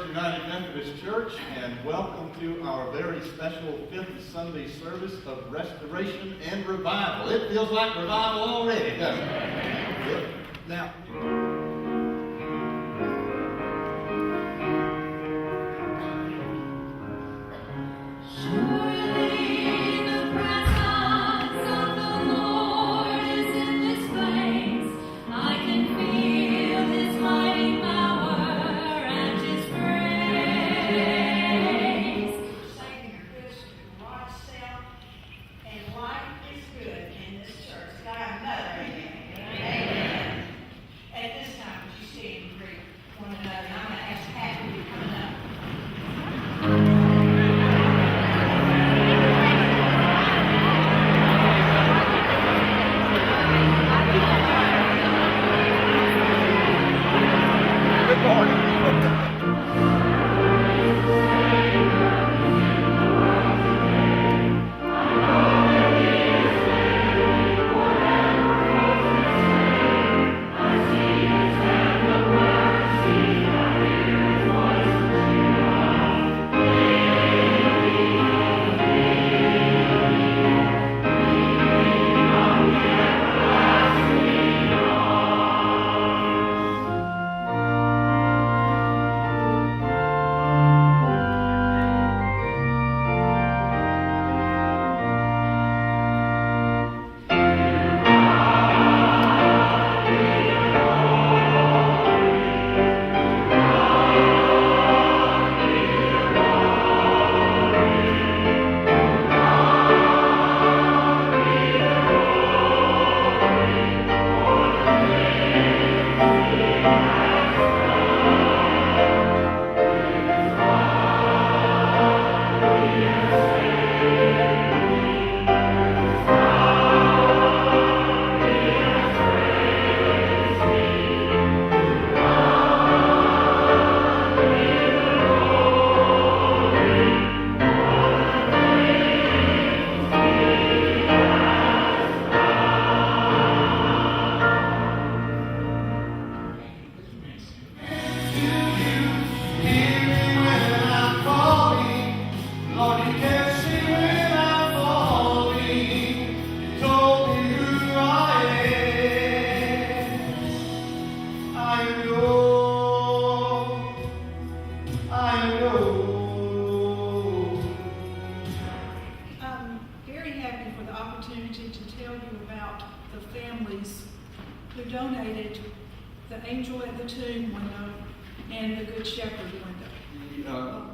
United Methodist Church, and welcome to our very special 5th Sunday service of Restoration and Revival. It feels like revival already, doesn't it? Now,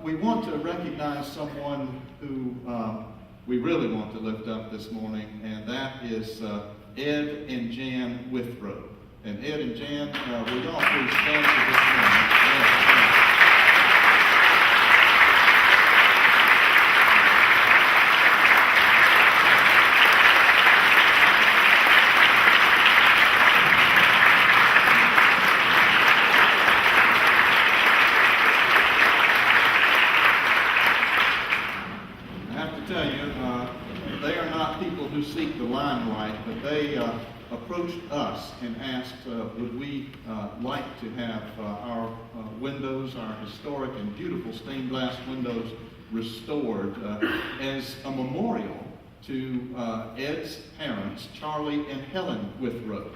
we want to recognize someone who we really want to lift up this morning, and that is Ed and Jan Withrow. And Ed and Jan, will y'all please stand for this morning? Seek the limelight, but they approached us and asked would we like to have our windows, our historic and beautiful stained glass windows restored as a memorial to Ed's parents, Charlie and Helen Withrow.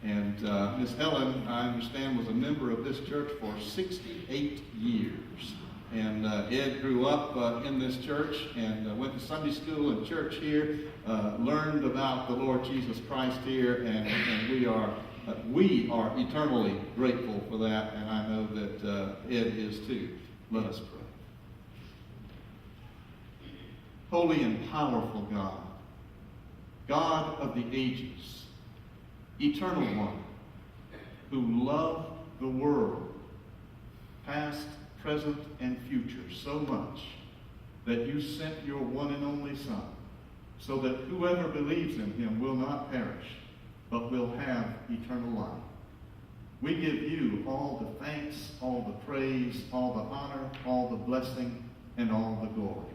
And Miss Helen, I understand, was a member of this church for 68 years. And Ed grew up in this church and went to Sunday school and church here, learned about the Lord Jesus Christ here, and we are eternally grateful for that, and I know that Ed is too. Let us pray. Holy and powerful God, God of the ages, eternal one, who loved the world, past, present, and future so much that you sent your one and only Son, so that whoever believes in him will not perish, but will have eternal life. We give you all the thanks, all the praise, all the honor, all the blessing, and all the glory.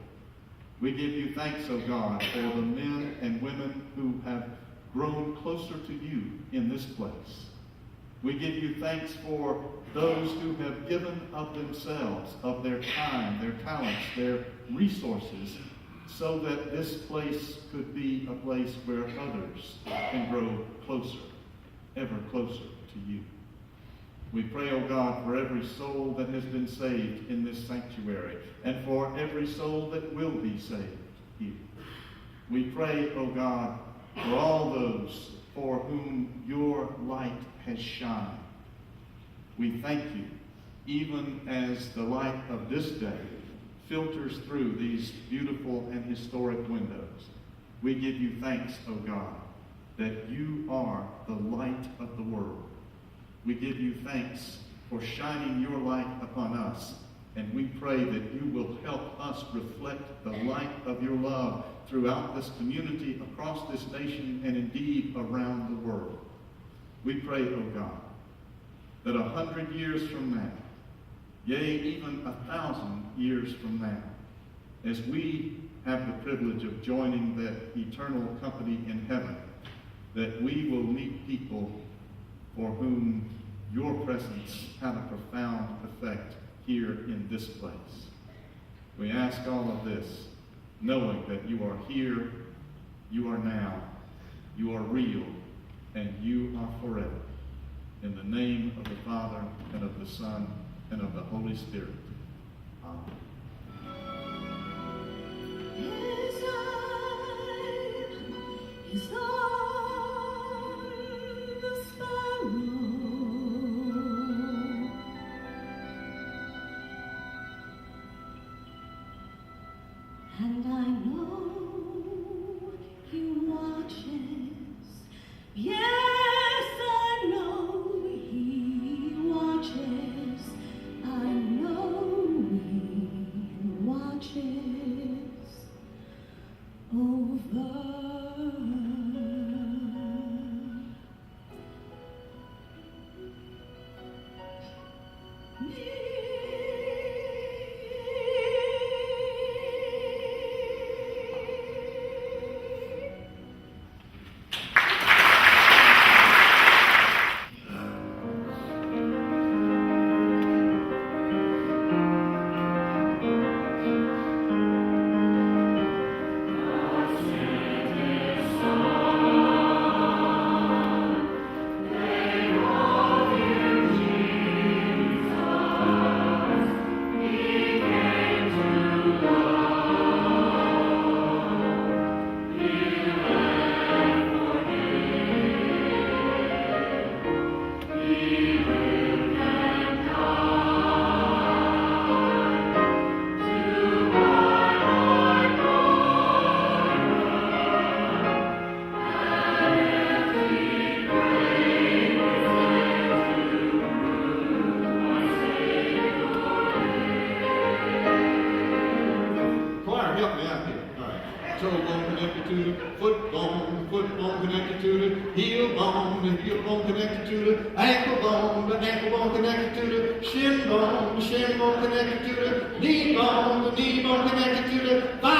We give you thanks, O God, for the men and women who have grown closer to you in this place. We give you thanks for those who have given of themselves, of their time, their talents, their resources, so that this place could be a place where others can grow closer, ever closer to you. We pray, O God, for every soul that has been saved in this sanctuary, and for every soul that will be saved here. We pray, O God, for all those for whom your light has shined. We thank you, even as the light of this day filters through these beautiful and historic windows. We give you thanks, O God, that you are the light of the world. We give you thanks for shining your light upon us, and we pray that you will help us reflect the light of your love throughout this community, across this nation, and indeed around the world. We pray, O God, that 100 years from now, yea, even 1,000 years from now, as we have the privilege of joining that eternal company in heaven, that we will meet people for whom your presence had a profound effect here in this place. We ask all of this, knowing that you are here, you are now, you are real, and you are forever. In the name of the Father, and of the Son, and of the Holy Spirit. Amen. His eye, the sparrow, and I know he watches. Yes, I know he watches. I know he watches over me. Toe bone connected to the foot bone connected to the heel bone connected to the ankle bone connected to the shin bone connected to the knee bone connected to the thigh